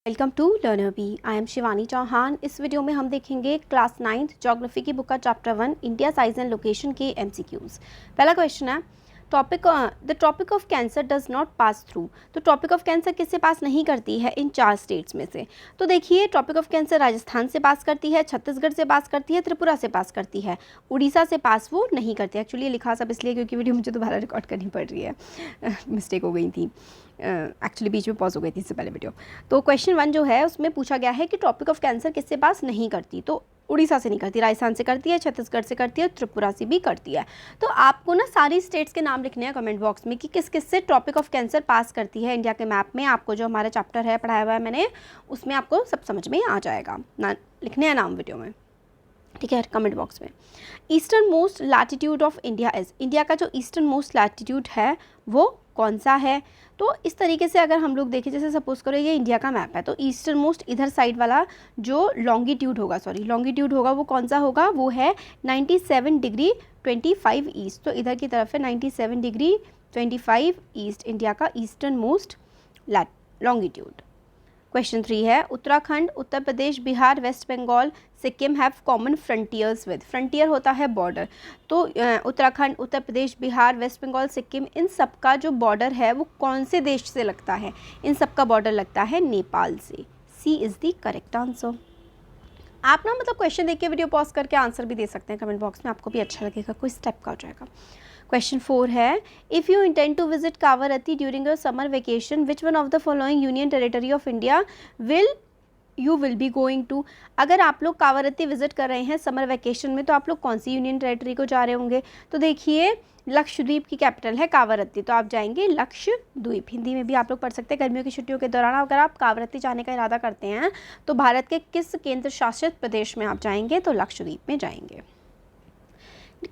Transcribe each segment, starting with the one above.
Welcome to learner B. I am Shivani Chauhan. इस video में हम देखेंगे क्लास 9th ज्योग्राफी की बुक का chapter 1 India size and location के एमसीक्यूज। पहला क्वेश्चन है the tropic of cancer does not pass through. तो ट्रॉपिक ऑफ कैंसर किससे पास नहीं करती है इन 4 स्टेट्स में से? तो देखिए, ट्रॉपिक ऑफ कैंसर राजस्थान से पास करती है, छत्तीसगढ़ से पास करती है, त्रिपुरा से पास करती है, उड़ीसा से पास वो नहीं करती। एक्चुअली ये लिखा सब इसलिए क्योंकि वीडियो मुझे दोबारा रिकॉर्ड करनी पड़ रही है, मिस्टेक हो गई थी, एक्चुअली बीच में पॉज हो गई थी इससे पहले वीडियो। तो क्वेश्चन 1 जो है उसमें पूछा गया है कि ट्रॉपिक ऑफ कैंसर किससे पास नहीं करती। तो उड़ीसा से नहीं करती, राजस्थान से करती है, छत्तीसगढ़ से करती है, त्रिपुरा से भी करती है। तो आपको ना सारी स्टेट्स के नाम लिखने हैं कमेंट बॉक्स में कि किस किस से ट्रॉपिक ऑफ कैंसर पास करती है इंडिया के मैप में। आपको जो हमारा चैप्टर है पढ़ाया हुआ है मैंने, उसमें आपको सब समझ में आ जाएगा। ना लिखने हैं नाम वीडियो में, ठीक है, कमेंट बॉक्स में। Eastern most latitude of India is. India का जो ईस्टर्न मोस्ट लैटिट्यूड है वो कौन सा है? तो इस तरीके से अगर हम लोग देखें, जैसे सपोज करो ये इंडिया का मैप है, तो ईस्टर्न मोस्ट इधर साइड वाला जो लॉन्गिट्यूड होगा वो कौन सा होगा? वो है 97 डिग्री 25 ईस्ट। तो इधर की तरफ है 97 डिग्री 25 ईस्ट, इंडिया का ईस्टर्न मोस्ट लॉन्गिट्यूड। क्वेश्चन 3 है Uttarakhand, Uttar Pradesh, Bihar, West Bengal, Sikkim have common frontiers with. Frontier होता है बॉर्डर। तो उत्तराखंड, उत्तर प्रदेश, बिहार, वेस्ट बंगाल, सिक्किम, इन सब का जो बॉर्डर है वो कौन से देश से लगता है? इन सब का बॉर्डर लगता है नेपाल से। सी इज़ द करेक्ट आंसर। आप ना मतलब क्वेश्चन देख के वीडियो पॉज करके आंसर भी दे सकते हैं कमेंट बॉक्स में, आपको भी अच्छा लगेगा, कोई स्टेप का हो जाएगा। क्वेश्चन 4 है if you intend to visit Kavaratti during your summer vacation which one of the following union territory of India you will be going to. अगर आप लोग कावारत्ती विजिट कर रहे हैं समर वेकेशन में, तो आप लोग कौन सी यूनियन टेरिटरी को जा रहे होंगे? तो देखिए, लक्षद्वीप की कैपिटल है कावारत्ती, तो आप जाएंगे लक्षद्वीप। हिंदी में भी आप लोग पढ़ सकते हैं। गर्मियों की छुट्टियों के दौरान अगर आप कावारत्ती जाने का इरादा करते हैं तो भारत के किस केंद्र शासित प्रदेश में आप जाएंगे? तो लक्षद्वीप में जाएंगे।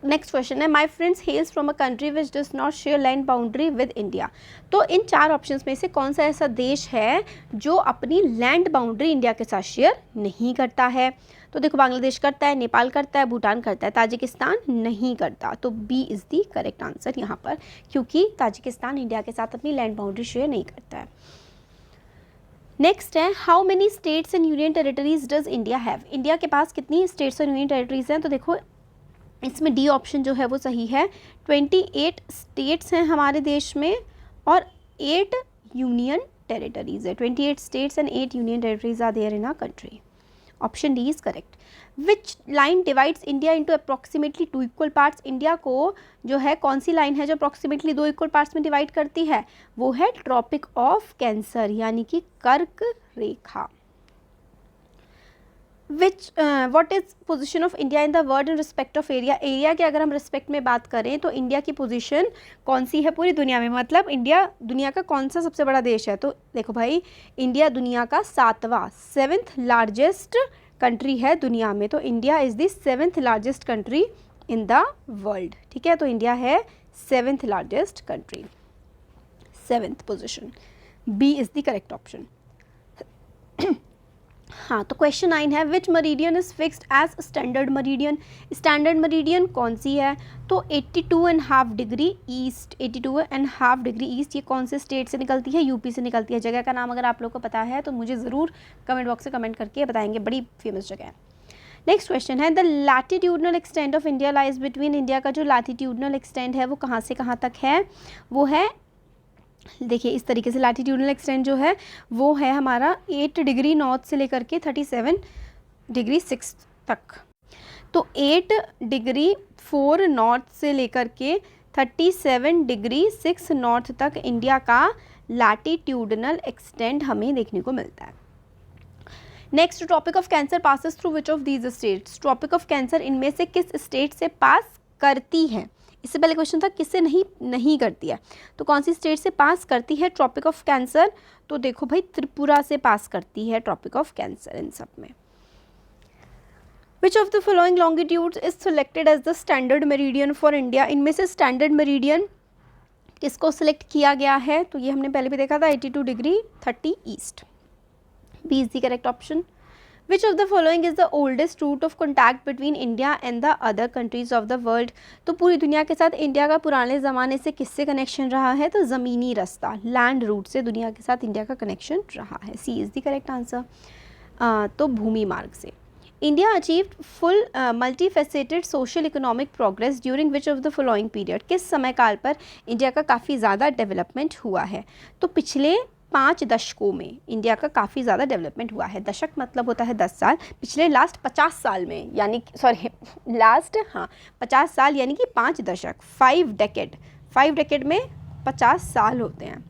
नेक्स्ट क्वेश्चन है my friends हेल्स from a country which does not share land boundary with India. तो इन 4 ऑप्शंस में से कौन सा ऐसा देश है जो अपनी लैंड बाउंड्री इंडिया के साथ शेयर नहीं करता है? तो देखो, बांग्लादेश करता है, नेपाल करता है, भूटान करता है, ताजिकिस्तान नहीं करता। तो B is the correct answer यहाँ पर, क्योंकि ताजिकिस्तान इंडिया के साथ अपनी लैंड बाउंड्री शेयर नहीं करता है। नेक्स्ट है how many states and union territories does India have. India के पास कितनी स्टेट्स और यूनियन टेरिटरीज हैं? तो देखो, इसमें डी ऑप्शन जो है वो सही है। 28 स्टेट्स हैं हमारे देश में और 8 यूनियन टेरिटरीज है। 28 states and 8 union territories are there in our country. Option D is correct. Which line divides India into approximately 2 equal parts. India को जो है कौन सी लाइन है जो अप्रॉक्सीमेटली 2 इक्वल पार्ट्स में डिवाइड करती है? वो है ट्रॉपिक ऑफ कैंसर, यानी कि कर्क रेखा। What is position of India in the world in respect of area. Area की अगर हम रिस्पेक्ट में बात करें तो इंडिया की पोजीशन कौन सी है पूरी दुनिया में? मतलब इंडिया दुनिया का कौन सा सबसे बड़ा देश है? तो देखो भाई, इंडिया दुनिया का 7th लार्जेस्ट कंट्री है दुनिया में। तो India is the 7th largest country in the world, ठीक है। तो इंडिया है 7th largest country, 7th position. B is the correct option. हाँ, तो क्वेश्चन 9 है which meridian is fixed as standard meridian. Standard meridian कौन सी है? तो 82.5 डिग्री ईस्ट, 82.5 डिग्री ईस्ट। ये कौन से स्टेट से निकलती है? यूपी से निकलती है। जगह का नाम अगर आप लोग को पता है तो मुझे ज़रूर कमेंट बॉक्स से कमेंट करके बताएंगे, बड़ी फेमस जगह है। नेक्स्ट क्वेश्चन है the latitudinal extent of India lies between. India का जो लैटिट्यूडनल एक्सटेंट है वो कहाँ से कहाँ तक है? वो है, देखिए इस तरीके से, लैटिट्यूडनल एक्सटेंट जो है वो है हमारा 8 डिग्री नॉर्थ से लेकर के 37 डिग्री 6 तक। तो 8 डिग्री 4 नॉर्थ से लेकर के 37 डिग्री 6 नॉर्थ तक इंडिया का लैटिट्यूडनल एक्सटेंट हमें देखने को मिलता है। Next, tropic of cancer passes through which of these states. ट्रॉपिक ऑफ कैंसर इनमें से किस स्टेट से पास करती है? इससे पहले क्वेश्चन था किससे नहीं करती है। तो कौन सी स्टेट से पास करती है ट्रॉपिक ऑफ कैंसर? तो देखो भाई, त्रिपुरा से पास करती है ट्रॉपिक ऑफ कैंसर इन सब में। Which of the following longitudes is selected as the standard meridian for India. इनमें से स्टैंडर्ड मेरिडियन किसको सिलेक्ट किया गया है? तो ये हमने पहले भी देखा था, 82 degree 30 east. B is the correct option. Which of the following is the oldest route of contact between India and the other countries of the world. तो पूरी दुनिया के साथ इंडिया का पुराने ज़माने से किससे कनेक्शन रहा है, तो ज़मीनी रास्ता, लैंड रूट से दुनिया के साथ इंडिया का कनेक्शन रहा है। सी इज़ द करेक्ट आंसर। तो भूमि मार्ग से। India achieved full multi faceted social economic progress during which of the following period. किस समय काल पर इंडिया का काफ़ी ज़्यादा डेवलपमेंट हुआ है, तो पिछले 5 दशकों में इंडिया का काफ़ी ज़्यादा डेवलपमेंट हुआ है। दशक मतलब होता है 10 साल, पिछले लास्ट 50 साल में, यानी सॉरी लास्ट 50 साल यानी कि 5 दशक, 5 डेकेड में 50 साल होते हैं।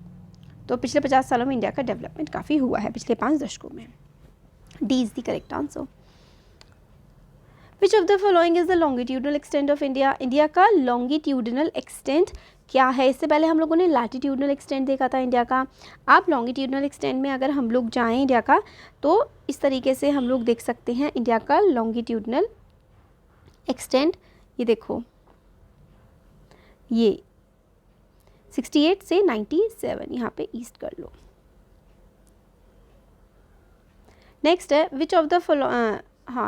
तो पिछले 50 सालों में इंडिया का डेवलपमेंट काफ़ी हुआ है, पिछले 5 दशकों में। D is the correct answer. Which of the following is the longitudinal extent of India. India का लॉन्गिट्यूडनल एक्सटेंट क्या है। इससे पहले हम लोगों ने लैटिट्यूडनल एक्सटेंट देखा था इंडिया का। आप लॉन्गिट्यूडनल एक्सटेंट में अगर हम लोग जाएं इंडिया का, तो इस तरीके से हम लोग देख सकते हैं इंडिया का लॉन्गिट्यूडनल एक्सटेंट। ये देखो, ये 68 से 97, यहाँ पे ईस्ट कर लो। नेक्स्ट है विच ऑफ द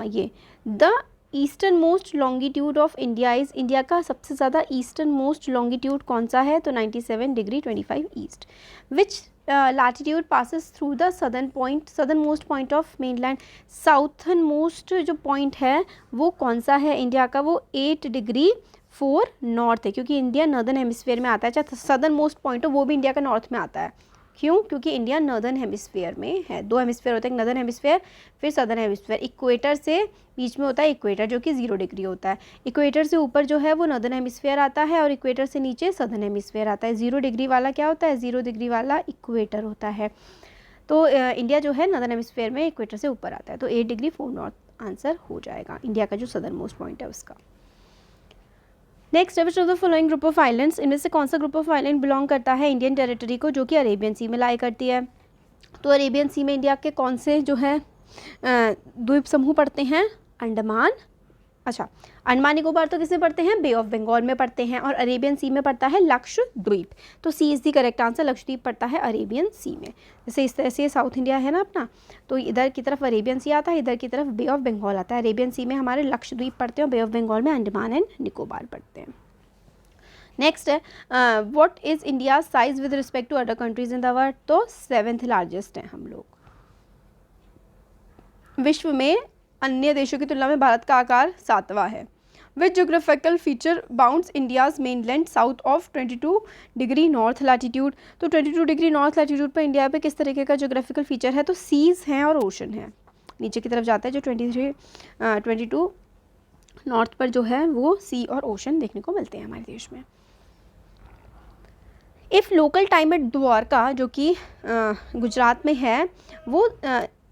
ये the eastern most longitude of India is. India का सबसे ज़्यादा ईस्टर्न मोस्ट लॉन्गिट्यूड कौन सा है, तो 97 degree 25 east. Which latitude passes through the southern most point of mainland. Southern most जो पॉइंट है वो कौन सा है इंडिया का, वो 8 डिग्री 4 नॉर्थ है, क्योंकि इंडिया नॉर्दर्न हेमिस्फीयर में आता है। चाहे सदर्न मोस्ट पॉइंट हो वो भी इंडिया का नॉर्थ में आता है। क्यों, क्योंकि इंडिया नॉर्दर्न हेमिस्फीयर में है। 2 हेमिस्फीयर होते हैं, नॉर्दर्न हेमिस्फीयर फिर सदर्न हेमिस्फीयर। इक्वेटर से बीच में होता है इक्वेटर, जो कि 0 डिग्री होता है। इक्वेटर से ऊपर जो है वो नॉर्दर्न हेमिस्फीयर आता है, और इक्वेटर से नीचे सदर्न हेमिस्फीयर आता है। 0 डिग्री वाला क्या होता है, 0 डिग्री वाला इक्वेटर होता है। तो इंडिया जो है नॉर्दर्न हेमिस्फीयर में इक्वेटर से ऊपर आता है, तो 8 डिग्री 4 नॉर्थ आंसर हो जाएगा इंडिया का जो सदर्न मोस्ट पॉइंट है उसका। Next, which of the following group of islands, इनमें से कौन सा ग्रुप ऑफ आइलैंड बिलोंग करता है इंडियन टेरिटरी को, जो कि अरेबियन सी में लाई करती है। तो अरेबियन सी में इंडिया के कौन से जो है द्वीप समूह पड़ते हैं, अंडमान, अंडमान निकोबार तो किसमें पड़ते हैं, बे ऑफ बंगाल में पड़ते हैं, और अरेबियन सी में पड़ता है लक्षद्वीप। तो C is the correct answer, Lakshadweep पड़ता है अरेबियन सी में। जैसे इस तरह से साउथ इंडिया है ना अपना, तो इधर की तरफ अरेबियन सी आता है, इधर की तरफ बे ऑफ बंगाल आता है। अरेबियन सी में हमारे लक्षद्वीप पड़ते हैं, और बे ऑफ बंगाल में अंडमान एंड निकोबार पड़ते हैं। नेक्स्ट है what is India size with respect to other countries in the world. तो 7th लार्जेस्ट हैं हम लोग विश्व में। अन्य देशों की तुलना में भारत का आकार 7वां है। Which geographical feature bounds India's mainland south of 22 degree north latitude. तो 22 डिग्री नॉर्थ लैटिट्यूड पर इंडिया पे किस तरीके का जोग्राफिकल फीचर है, तो सीज़ हैं और ओशन है। नीचे की तरफ जाता है जो 22 नॉर्थ पर जो है वो सी और ओशन देखने को मिलते हैं हमारे देश में। If local time at Dwarka, जो कि गुजरात में है, वो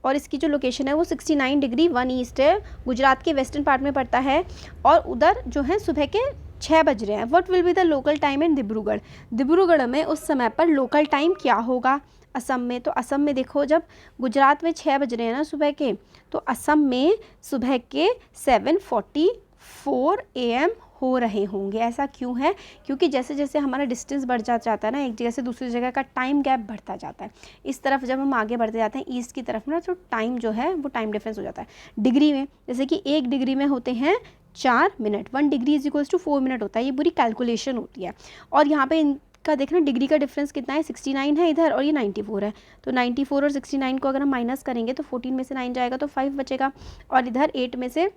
और इसकी जो लोकेशन है वो 69 डिग्री 1 ईस्ट है, गुजरात के वेस्टर्न पार्ट में पड़ता है, और उधर जो है सुबह के 6 बज रहे हैं। What will be the local time in Dibrugarh. Dibrugarh में उस समय पर लोकल टाइम क्या होगा असम में। तो असम में देखो, जब गुजरात में 6 बज रहे हैं ना सुबह के, तो असम में सुबह के 7:44 AM हो रहे होंगे। ऐसा क्यों है, क्योंकि जैसे जैसे हमारा डिस्टेंस बढ़ जाता है ना एक जगह से दूसरी जगह का, टाइम गैप बढ़ता जाता है। इस तरफ जब हम आगे बढ़ते जाते हैं ईस्ट की तरफ ना, तो टाइम जो है वो टाइम डिफरेंस हो जाता है डिग्री में। जैसे कि 1 डिग्री में होते हैं 4 minute, 1 degree is equals to 4 minute होता है। ये पूरी कैलकुलेशन होती है। और यहाँ पे इनका देखना डिग्री का डिफरेंस कितना है, 69 है इधर, और ये 94 है। तो 94 और 69 को अगर हम माइनस करेंगे तो 14 में से 9 जाएगा तो 5 बचेगा, और इधर 8 में से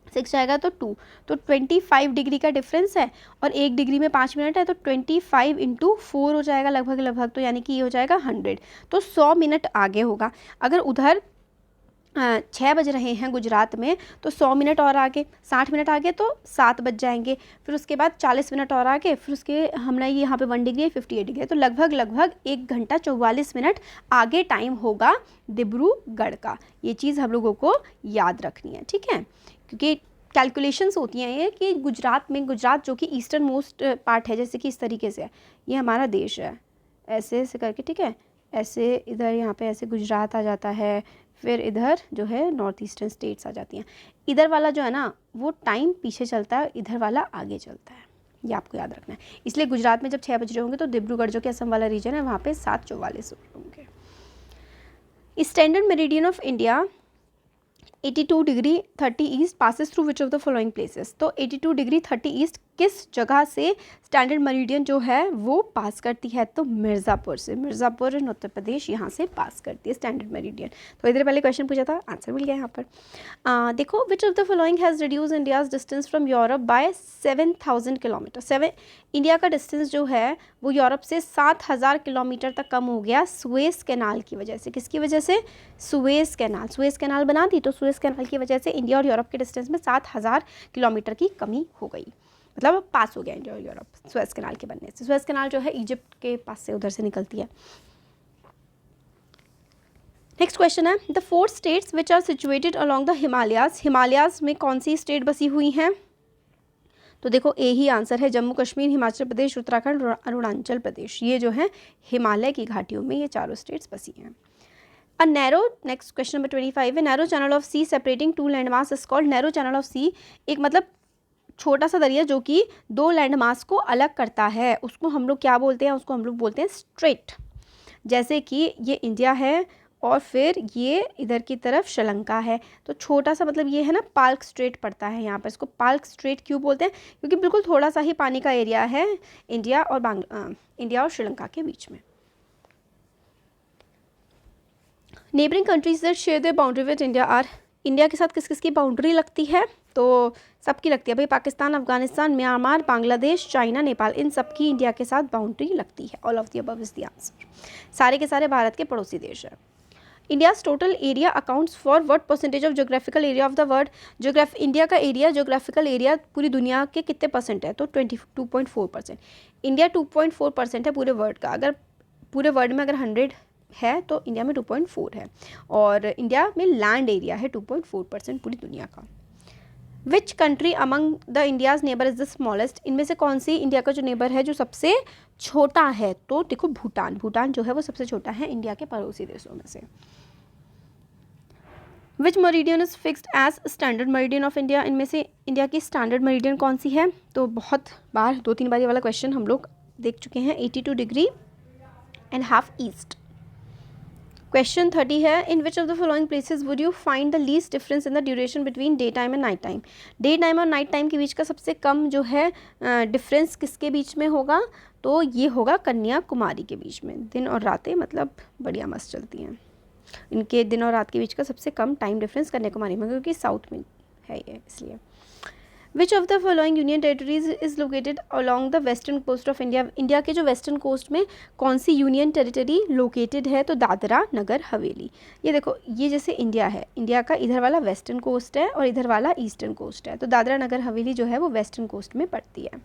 6 जाएगा तो 2, तो 25 डिग्री का डिफरेंस है। और 1 डिग्री में 5 मिनट है, तो 25 × 4 हो जाएगा लगभग, तो यानी कि ये हो जाएगा 100। तो 100 मिनट आगे होगा। अगर उधर 6 बज रहे हैं गुजरात में, तो 100 मिनट और आगे, 60 मिनट आगे तो 7 बज जाएंगे। फिर उसके बाद 40 मिनट और आगे, फिर उसके हमने यहाँ पे 1 डिग्री 58 डिग्री, तो लगभग 1 घंटा 44 मिनट आगे टाइम होगा डिब्रूगढ़ का। ये चीज़ हम लोगों को याद रखनी है, ठीक है, क्योंकि कैलकुलेशंस होती हैं ये कि गुजरात जो कि ईस्टर्न मोस्ट पार्ट है, जैसे कि इस तरीके से ये हमारा देश है, ऐसे ऐसे करके, ठीक है, ऐसे इधर यहाँ पे ऐसे गुजरात आ जाता है, फिर इधर जो है नॉर्थ ईस्टर्न स्टेट्स आ जाती हैं। इधर वाला जो है ना वो टाइम पीछे चलता है, इधर वाला आगे चलता है, ये आपको याद रखना है। इसलिए गुजरात में जब 6 बज रहे होंगे तो डिब्रूगढ़ जो कि असम वाला रीजन है वहाँ पे 7:44 होंगे। Standard meridian of India 82 degree 30 east passes through which of the following places. तो 82 डिग्री 30 ईस्ट किस जगह से स्टैंडर्ड मेरिडियन जो है वो पास करती है? तो मिर्ज़ापुर से, मिर्ज़ापुर इन उत्तर प्रदेश यहाँ से पास करती है स्टैंडर्ड मेरिडियन। तो इधर पहले क्वेश्चन पूछा था, आंसर मिल गया यहाँ पर। देखो, which of the following has reduce India's distance from Europe by 7000 kilometre. India का डिस्टेंस जो है वो यूरोप से 7000 किलोमीटर तक कम हो गया सुएज़ कैनाल की वजह से। किसकी वजह से? Suez canal. सुएज़ कैनाल बना दी तो सुएज़ कैनाल की वजह से इंडिया और यूरोप के डिस्टेंस में 7000 किलोमीटर की कमी हो गई, मतलब पास हो गया इंडिया और यूरोप सुएज़ कैनाल के बनने से। सुएज़ कैनाल जो है इजिप्ट के पास से उधर से निकलती है। नेक्स्ट क्वेश्चन है, the 4 states which are situated along the Himalayas. Himalayas में कौन सी स्टेट बसी हुई हैं? तो देखो ए ही आंसर है, जम्मू कश्मीर, हिमाचल प्रदेश, उत्तराखंड, अरुणाचल प्रदेश। ये जो है हिमालय की घाटियों में ये चारों स्टेट्स बसी हैं। A narrow, next question number 25 है, narrow channel of sea separating 2 landmass is called. Narrow channel of sea एक मतलब छोटा सा दरिया जो कि 2 लैंडमास को अलग करता है, उसको हम लोग क्या बोलते हैं? उसको हम लोग बोलते हैं स्ट्रेट। जैसे कि ये इंडिया है और फिर ये इधर की तरफ श्रीलंका है, तो छोटा सा मतलब ये है ना, पाल्क स्ट्रेट पड़ता है यहाँ पर। इसको पाल्क स्ट्रेट क्यों बोलते हैं? क्योंकि बिल्कुल थोड़ा सा ही पानी का एरिया है इंडिया और श्रीलंका के बीच में। Neighbouring countries that share their boundary with India are. India के साथ किस किस की बाउंड्री लगती है? तो सबकी लगती है भाई, पाकिस्तान, अफगानिस्तान, म्यांमार, बांग्लादेश, चाइना, नेपाल, इन सबकी इंडिया के साथ बाउंड्री लगती है। All of the above is the answer. सारे के सारे भारत के पड़ोसी देश हैं। India's total area accounts for what percentage of geographical area of the world. India का एरिया, जोग्राफिकल एरिया पूरी दुनिया के कितने परसेंट है? तो 22.4%। इंडिया 2.4% है पूरे वर्ल्ड का। अगर पूरे वर्ल्ड में अगर 100 है तो इंडिया में 2.4 है, और इंडिया में लैंड एरिया है 2.4% पूरी दुनिया का। Which country among the India's neighbour is the smallest. इनमें से कौन सी इंडिया का जो नेबर है जो सबसे छोटा है? तो देखो भूटान। भूटान जो है वो सबसे छोटा है इंडिया के पड़ोसी देशों में से। Which meridian is fixed as standard meridian of India. इनमें से इंडिया की स्टैंडर्ड मेरिडियन कौन सी है? तो बहुत बार 2-3 बार ये वाला क्वेश्चन हम लोग देख चुके हैं, 82 degree and half east. Question 30 है, in which of the following places would you find the least difference in the duration between day time and night time. Day time और नाइट टाइम के बीच का सबसे कम जो है डिफरेंस किसके बीच में होगा? तो ये होगा कन्याकुमारी के बीच में। दिन और रातें मतलब बढ़िया मस्त चलती हैं। इनके दिन और रात के बीच का सबसे कम टाइम डिफरेंस कन्याकुमारी में, क्योंकि साउथ में है ये, इसलिए। Which of the following union territories is located along the western coast of India. India के जो वेस्टर्न कोस्ट में कौन सी यूनियन टेरिटरी लोकेटेड है? तो दादरा नगर हवेली। ये देखो, ये जैसे इंडिया है, इंडिया का इधर वाला वेस्टर्न कोस्ट है और इधर वाला ईस्टर्न कोस्ट है, तो दादरा नगर हवेली जो है वो वेस्टर्न कोस्ट में पड़ती है।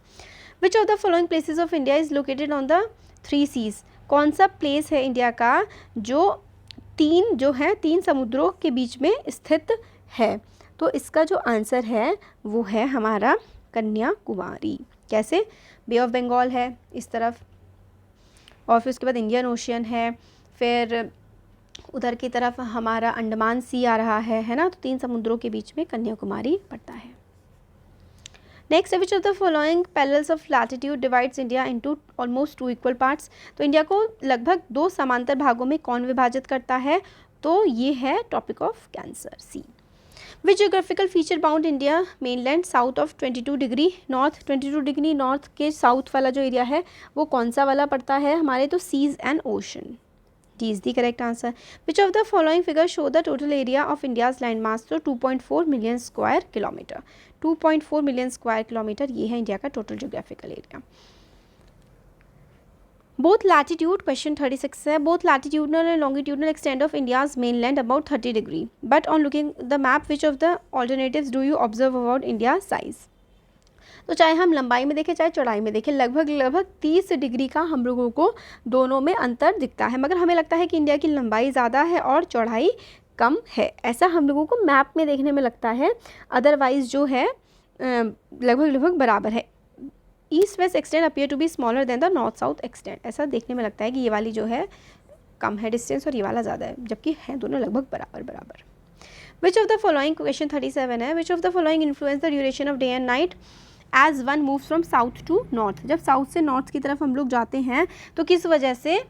Which of the following places of India is located on the 3 seas. कौन सा प्लेस है इंडिया का जो तीन समुद्रों के बीच में स्थित है? तो इसका जो आंसर है वो है हमारा कन्याकुमारी। कैसे? बे ऑफ बंगाल है इस तरफ, और फिर उसके बाद इंडियन ओशियन है, फिर उधर की तरफ हमारा अंडमान सी आ रहा है ना, तो 3 समुद्रों के बीच में कन्याकुमारी पड़ता है। Next, which of the following parallels of latitude divides India into almost 2 equal parts. तो इंडिया को लगभग 2 समांतर भागों में कौन विभाजित करता है? तो ये है tropic of cancer, C. Which geographical feature bound India mainland south of 22 degree north. 22 degree north के साउथ वाला जो एरिया है वो कौन सा वाला पड़ता है हमारे? तो seas and ocean. D is the correct answer. Which of the following figure show the total area of India's land mass. तो 2.4 million square kilometre. 2.4 million square kilometre ये है इंडिया का total geographical area. Both latitude, question 36 है, both latitudinal and longitudinal extent of India's mainland about 30 degree, but on looking the map which of the alternatives do you observe about India size. तो चाहे हम लंबाई में देखें चाहे चौड़ाई में देखें, लगभग 30 डिग्री का हम लोगों को दोनों में अंतर दिखता है, मगर हमें लगता है कि इंडिया की लंबाई ज़्यादा है और चौड़ाई कम है, ऐसा हम लोगों को मैप में देखने में लगता है। अदरवाइज जो है लगभग बराबर है। East west extent appear to be smaller than the north south extent. ऐसा देखने में लगता है कि ये वाली जो है कम है डिस्टेंस और ये वाला ज़्यादा है, जबकि हैं दोनों लगभग बराबर। Which of the following, question 37 है, which of the following influence the duration of day and night as one moves from south to north. जब साउथ से नॉर्थ की तरफ हम लोग जाते हैं तो किस वजह से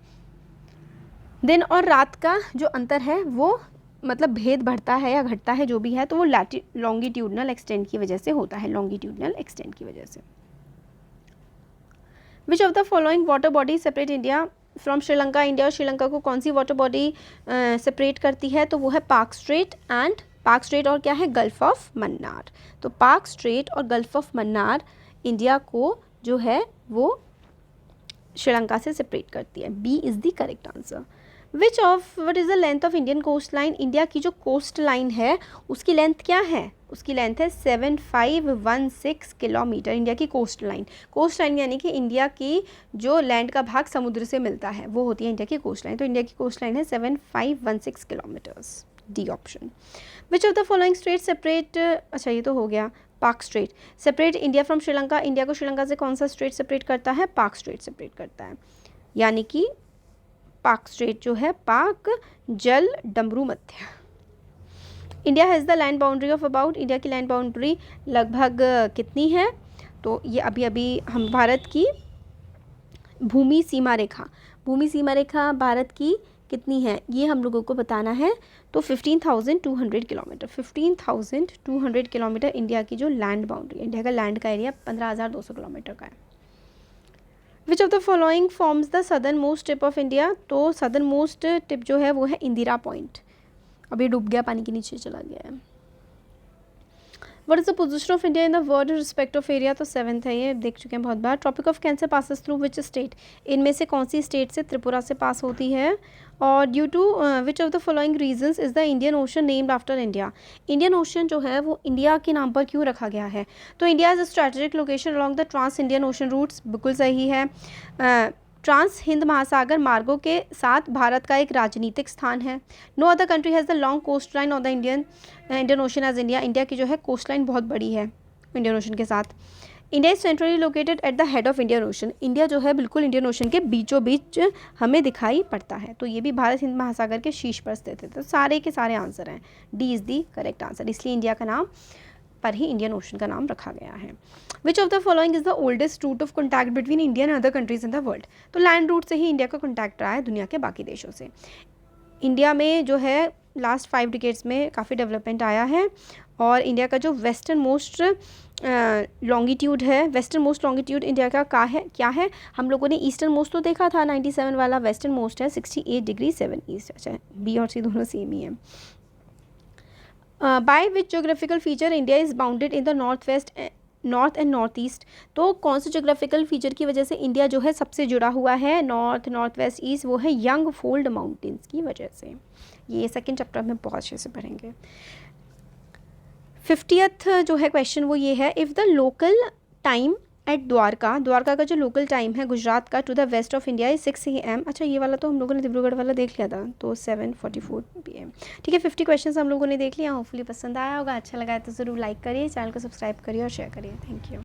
दिन और रात का जो अंतर है वो मतलब भेद बढ़ता है या घटता है जो भी है, तो वो लॉन्गिट्यूडनल एक्सटेंट की वजह से होता है, लॉन्गिट्यूडनल एक्सटेंट की वजह से। विच of the following water body separate India from Sri Lanka? India और श्रीलंका को कौन सी वाटर बॉडी सेपरेट करती है? तो वो है पाक स्ट्रेट और क्या है, गल्फ ऑफ मन्नार। तो पाक स्ट्रेट और गल्फ ऑफ मन्नार इंडिया को जो है वो श्रीलंका से सेपरेट करती है। B is the correct answer. What is the length of Indian coast line? India की जो कोस्ट लाइन है उसकी लेंथ क्या है? उसकी लेंथ है 7516 किलोमीटर। इंडिया की कोस्ट लाइन यानी कि इंडिया की जो लैंड का भाग समुद्र से मिलता है वो होती है इंडिया की कोस्ट लाइन। तो इंडिया की कोस्ट लाइन है 7516 kilometres. D option. Which of the following state separate, अच्छा ये तो हो गया, पाक straight separate India from Sri Lanka? India को श्रीलंका से कौन सा स्ट्रेट सेपरेट करता है? पाक स्ट्रेट सेपरेट करता है, यानी कि पाक स्ट्रेट जो है पाक जल डमरू मध्य। India has the land boundary of about, India की लैंड बाउंड्री लगभग कितनी है? तो ये अभी हम भारत की भूमि सीमा रेखा भारत की कितनी है ये हम लोगों को बताना है। तो 15,200 किलोमीटर, 15,200 किलोमीटर इंडिया की जो लैंड बाउंड्री, इंडिया का लैंड का एरिया 15,200 किलोमीटर का है। Which of the following forms the southern most tip of India? तो सदर्न मोस्ट टिप जो है वो है इंदिरा पॉइंट। अभी डूब गया, पानी के नीचे चला गया है। What is the position of India in the world respect of area? तो 7th है, ये देख चुके हैं बहुत बार। Tropic of cancer passes through which state? इनमें से कौन सी स्टेट से? त्रिपुरा से पास होती है। और due to which of the following reasons is the Indian Ocean named after India? Indian Ocean जो है वो इंडिया के नाम पर क्यों रखा गया है? तो India is a strategic location along the trans Indian Ocean routes, बिल्कुल सही है। ट्रांस हिंद महासागर मार्गों के साथ भारत का एक राजनीतिक स्थान है। No other country has the long coast line on the Indian Ocean as India. India की जो है कोस्ट लाइन बहुत बड़ी है इंडियन ओशन के साथ। India is centrally located at the head of Indian ocean. India जो है बिल्कुल इंडियन ओशन के बीचों बीच हमें दिखाई पड़ता है। तो ये भी भारत हिंद महासागर के शीर्ष पर स्थित है। तो सारे के सारे आंसर हैं, D is the correct answer. इसलिए इंडिया का नाम पर ही इंडियन ओशन का नाम रखा गया है। Which of the following is the oldest route of contact between India and other countries in the world? तो लैंड रूट से ही इंडिया का कॉन्टैक्ट रहा है दुनिया के बाकी देशों से। इंडिया में जो है लास्ट 5 डिकेड्स में काफ़ी डेवलपमेंट आया है और इंडिया का जो वेस्टर्न मोस्ट लॉन्गिट्यूड है, वेस्टर्न मोस्ट लॉन्गिट्यूड इंडिया का क्या है? हम लोगों ने ईस्टर्न मोस्ट तो देखा था 97 वाला, वेस्टर्न मोस्ट है 68 डिग्री 7 ईस्ट। अच्छा, बी और सी दोनों सेम ही है। By which geographical feature India is bounded in the north and north east? तो कौन से जोग्राफिकल फीचर की वजह से इंडिया जो है सबसे जुड़ा हुआ है नॉर्थ वेस्ट ईस्ट? वो है यंग फोल्ड माउंटेन्स की वजह से। ये सेकंड चैप्टर में बहुत अच्छे से पढ़ेंगे। 50th जो है क्वेश्चन वो ये है, if the local time at Dwarka का जो लोकल टाइम है गुजरात का to the west of India 6 AM। अच्छा, ये वाला तो हम लोगों ने डिब्रूगढ़ वाला देख लिया था, तो 7:44 PM। ठीक है, 50 क्वेश्चन हम लोगों ने देख लिया। होपफुली पसंद आया होगा, अच्छा लगा है तो ज़रूर लाइक करिए, चैनल को सब्सक्राइब करिए और शेयर करिए। Thank you.